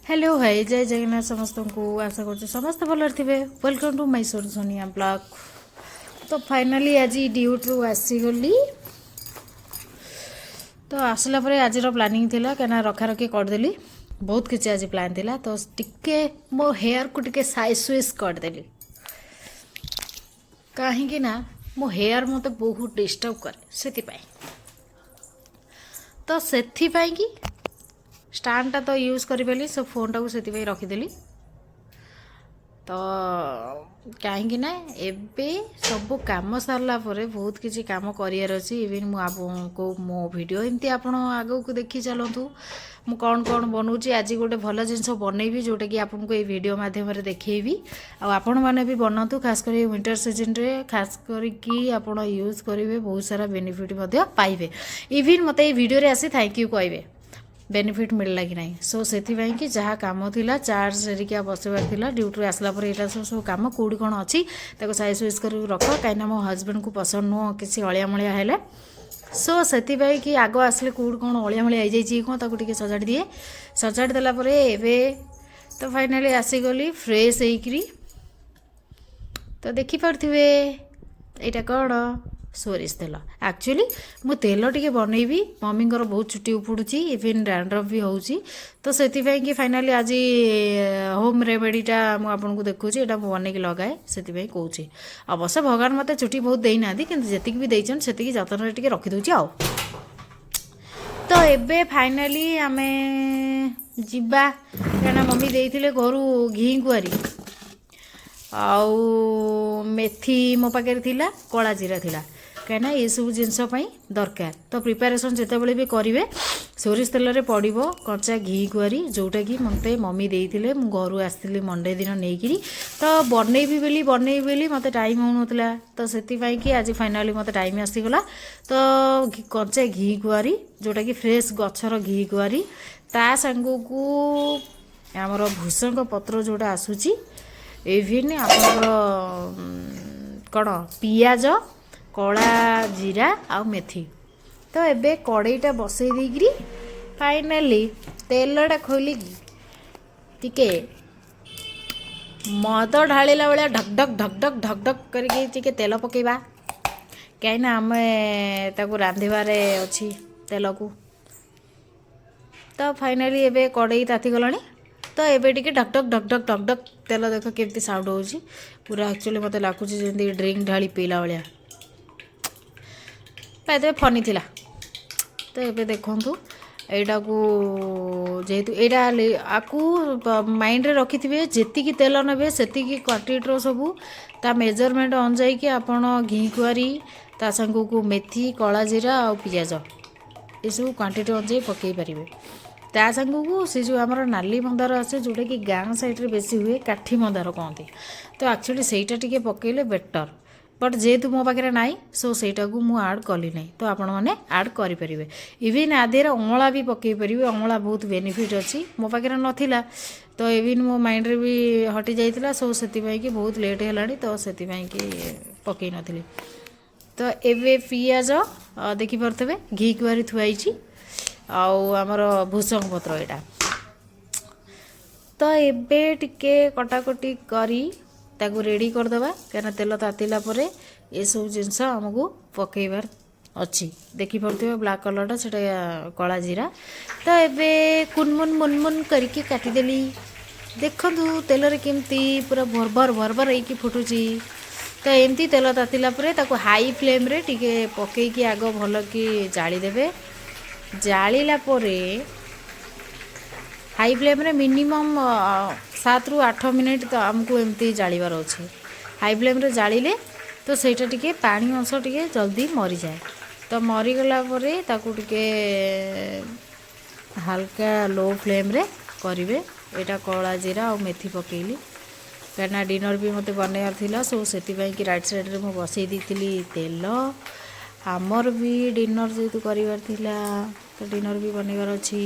Hello hi जय जगन्नाथ समस्त को आशा कर समस्त भल थे। Welcome to my Sonia blog. तो फाइनाली आज ड्यूटी आसीगली। तो आसला पर आज प्लानिंग थिला कहीं रखा रखी करदेली। बहुत किसी आज प्लान थिला तो टिके मो हेयर को टिके साइज सुइज करदेली कहीं मो हेयर मत बहुत डिस्टर्ब करे से तो से स्टैंड टा तो यूज करी सब फोन टाक से रखीदेली। तो कहीं एबे सब कम सारा बहुत किसी कम करार अच्छी। इवन मुझको मो वीडियो एमती आप आग को देखी चलतु मु कौन कौन बनाऊँगी। आज गोटे भल जिनस बनईबी जोटा कि आपको ये वीडियो मध्यम देखी आपण मैंने भी बनातु खास कर विंटर सीजन रे खास करके आपण यूज करेंगे बहुत सारा बेनिफिट पाइबे। इवन मत ये वीडियो रे आसी थैंक यू कहे बेनिफिट मिलला कि नहीं। सो से जहाँ कम थिला चार्ज एरिका बसबार थिला ड्यूटी आसला पर यहाँ सब कम कौटी कौन अच्छी साइज सुइज कर रख कहीं मो हजबैंड को पसंद नुह किसी अलिया मलिया है। सो से कि आग आसले कौट कौन अलिया मलिया हो जाए कौन ताकू सजाड़ी दिए सजाड़ी देलापर एवं तो फाइनाली आसीगली फ्रेश होकरी। तो देखिपे यहाँ कौन सोरिष तेल एक्चुअली मु तेल टिके बनईबी मम्मी बहुत चुटी उपुड़ी इवन डैंड्रफ भी होची। तो से कि फाइनाली आज होम रेमेडीटा मुझे देखुची यहाँ मुझे बनईक लगाए से कौची। अवश्य भगवान मत चुटी बहुत देना कि जी भी देन से जतन टे रखीदे आ। तो एबे फाइनाली आमे जिबा क्या मम्मी देते घर घी कुआरी आउ मेथी मो पाखे थिला कला जीरा थिला कहीं ये सब जिनसपाई दरकार। तो प्रिपेरेसन जितेबाला भी करेंगे सोरिष तेल रे पड़ो कंचा घी कुआरी जोटा कि मत मम्मी देते मु घर आसती मंडे दिन नहीं तो बनईबी बोली मत टाइम होना। तो से कि आज फाइनाली मत टाइम आसीगला। तो कंचा घी कुआरी जोटा कि फ्रेश गचर घी कुआरी ता सांग को आमर भूसंग पत्र जोटा आसूची इवन आपणकर कौन पियाज कला जीरा आ मेथी। तो एबे कड़ईटा बसई देकरी फाइनाली तेलटा खोलिकी टिके मद ढाला भाया ढकढक ढकढक ढकढक करके तेल पकेबा कहीं आम रांधिबारे अच्छी तेल को। तो फाइनाली एबे कड़ई ताती गलानी। तो एबे टिके ढकढक ढकढक ढकढक तेल देख केमती साउंड होची पूरा एक्चुअली मत लगुच जमी ड्रिंक ढाली पीला भाया पाते फनी थिला। तो ये देखूँ यहाँ को जेहेतु यहाँ आपको माइंड रे रखि थे जी तेल ने से क्वांटिटी सबू ता मेजरमेंट अनुजाई कि आप घी कुआरी ता संग को मेथी कला जीरा आ पियाज ये सब क्वांटिटी अनुजाई पकई पारे। ता संग को सी जो आमर नाली मंदार आसे जोटा कि गाँ साइड बेसी हुए काठी मंदार कहते। तो एक्चुअली सहीटा टिके पकईले बेटर बट जेहेतु मो पाखे ना सो सहीटा को मुझे आड कली ना। तो आपण मैंने आड करें इवन आधेर अँला भी पकई पारे अँला बहुत बेनिफिट अच्छी मो पाखे नाला। तो इवन मो माइंड रे भी हटि जाइए सो से कि बहुत लेट है तो से पकई नी। तो एवे पियाज देखिपे घी कुआरी थुआई आमर भूसंग पत्र यहाँ। तो एबे टिके कटाकटी करी ताकू रेडी करदे क्या तेल तातिला परे ये सब जिनस आमको पकईबार अच्छी। देखिपे ब्लैक कलरटा से कला जीरा। तो एबे कुनमुन मुनमुन करके काटिदेली देखु तेल रे केमती पूरा भरभर भरभर होइकी फुटुची। तो एमती तेल तातिला परे ताकू हाई फ्लेम रे टिके पकईकी आग भल कि जाली देबे। जालिला परे हाई फ्लेम रे मिनिमम 7 ରୁ 8 मिनिट तो आमको एमती जालिबार अच्छे। हाई फ्लेम रे जालिले तो सेटा टिके पानी अंश टिके जल्दी मरी जाए। तो मरीगला परे ताकू टिके हल्का लो फ्लेम रे करिवे। एटा कला जीरा और मेथी पकेली कहना डिनर भी मत बनैयार थिला सो सेति कि राइट साइड रे मु बसई देइतिली तेल आमर भी डिनर जेतु करिवार थिला तो डिनर भी बनैयार अच्छी।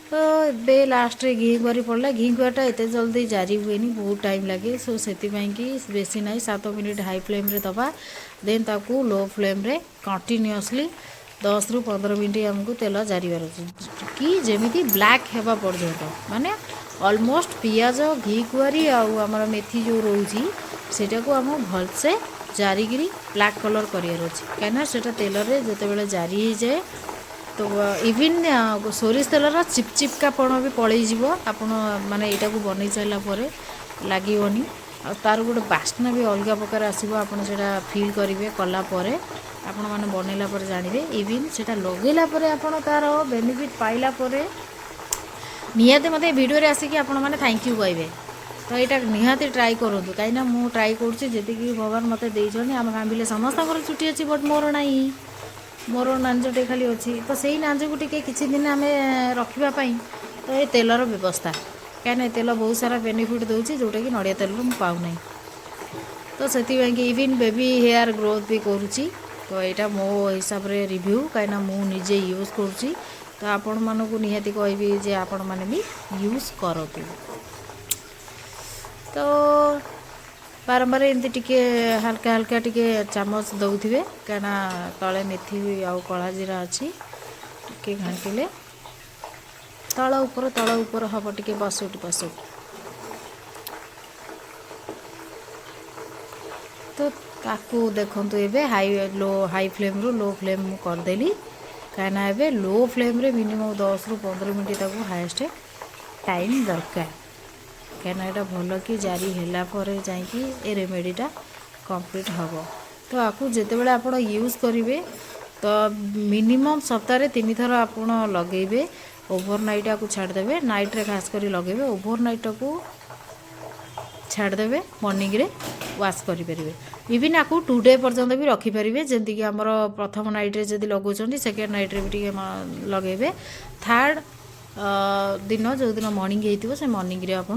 तो बे लास्ट रे घी कुआरी पड़ला घी कुआरीटा एत जल्दी जारी हुए बहुत टाइम लगे। सो से कि बेसी ना 7 मिनिट हाई फ्लेम रे दबा देन ताकू लो फ्लेम रे कंटिन्यूअसली 10 ରୁ 15 मिनट आमको तेल जारिबार अछि कि जेमिति ब्लैक हेबा पर्यंत माने ऑलमोस्ट पियाज घी कुआरी आउ आमर मेथी जो रोची सेटा को आम भलसे जारिगिरी ब्लैक कलर करियार अछि कहिना सेटा तेल रे जते बेले जारी हो जाए तो इवन सोरिष तेलर चिपचिपकापण भी पलि जीव आपण माने एटा को बनै साइला परे लागिवनी आ तार गोटे बास्ना भी अलग प्रकार आसो आप फिल करेंगे कला आपण मैंने बनैला जानवे इवन से लगेला आपण तार बेनिफिट पाइला निहाती मत भिडियो आसिक आपण मैंने थैंक यू कहे तो यहाँ निहाती ट्राई करूँ कहीं मुझे ट्राई करुँची भगवान मत देते आम फैमिली समस्त छुट्टी अच्छी बट मोर ना मोर नांजटे खाली अच्छी तो सही नांज को किसी दिन आम रखापी तो ये तेलर व्यवस्था कहीं तेल बहुत सारा बेनिफिट दूसरी जोटा कि नड़िया तेल मुझे पाऊना तो से इवन बेबी हेयर ग्रोथ भी करुच्ची तो यहाँ मो हिसाब रे रिव्यू कहीं मुझे यूज करुच्ची तो आपण मानक निहाती कहबी जे आपण मैंने भी यूज करूँ तो बारंबार एमती टिके हल्का हल्का टिके चामच दौथे कहीं तले मेथी आउ कला जीरा अच्छी टिके घाटिले तल ऊपर हम टिके बसुट तो ताकू देखंतु एबे हाई फ्लेम रो लो फ्लेम मु करदेली कहीं एबे लो फ्लेम रे मिनिमम 10 ରୁ 15 मिनट ताकू हाईएस्ट टाइम दरकार कहीं यहाँ भल कि जारी है जाकि ए रेमेडीटा कंप्लीट हम तो आपको जिते बड़े आप यूज करेंगे तो मिनिमम सप्ताह 3 थर आप लगेबे ओवरनाइट आपको छाड़देवे नाइट रे खास करी लगेबे ओवरनाइट को छाड़देवे मॉर्निंग रे वाश करेंगे इवन आपको 2 डे पर्यंत भी रखिपारे जमीक आमर प्रथम नाइट रे जदि लगौन सेकेंड नाइट रे भी टे लगेबे थर्ड दिन जो दिन मॉर्निंग होती से मॉर्निंग रे आप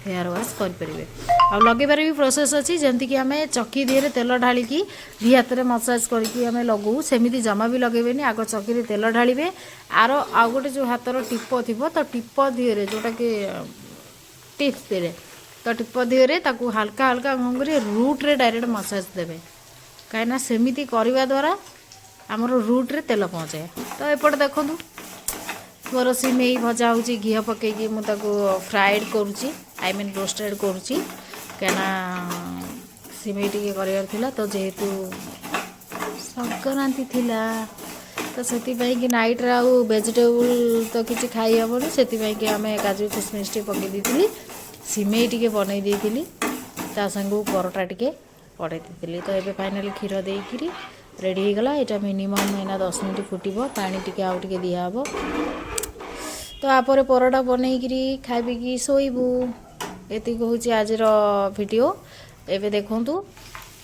हेयर वाश करेंगे आ लगेबार भी प्रोसेस अच्छी जमीक आम चकी दिए तेल ढालिकी दी हाथ में मसाज करके लगू सेमती जमा भी लगेबे आग चकी तेल ढालिबे आर आउ गोटे जो हाथर टीप थी तो टीप दिए जोटा कि टिप्स दिए तो टीप दिए हल्का हल्का कर रूट रे डायरेक्ट मसाज देवे कहीं सेमती करने द्वारा आमर रूट रे तेल पहुँचे तो एपटे देखूँ मोर सिमेई भजा हो घी पकईकि मुझे फ्राएड करुच्ची आई मीन रोस्टेड करुच्ची कहीं सिमेई टी करार तो जेहेतु संक्रांति थिला तो से कि नाइट रे आउ वेजिटेबल तो किसी खाई हेनी से आम काजू किशमिश टी पकई दी सिमेई टी बनई दी संग परोटा टी पड़े दी तो ये फाइनाली क्षीर देकरी रेडी हो गला यहाँ मिनिमम एना 10 मिनट फुटब पानी टी आउ टे दिहब तो आपरे परोटा बनईकरी खाइबी शोबू ये हूँ आज वीडियो एवं देखूँ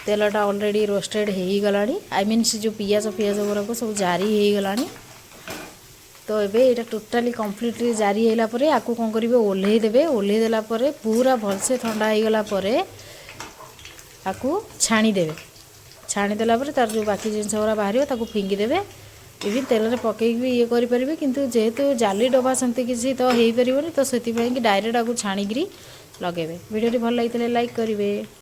तेलटा ऑलरेडी रोस्टेड हो गला आई मीन से जो पियाज गुराक सब जारी हो गला तो ये यहाँ टोटाली कम्प्लीटली जारी है आपको कौन करेंगे ओल्हे देवे ओल्हे देला पूरा भलसे ठंडा हो गला आपको छाणीदेवे छाणीदेला तार जो बाकी जिनस गुरा बाहर फिंगिदेवे इवन तेल में पकई भी ये करेंगे किंतु जेहेतु जाली डबा सेमती किसी तो हो पार तो से डायरेक्ट आपको छाणिकी लगेबे वीडियो भल लगी लाइक करेंगे।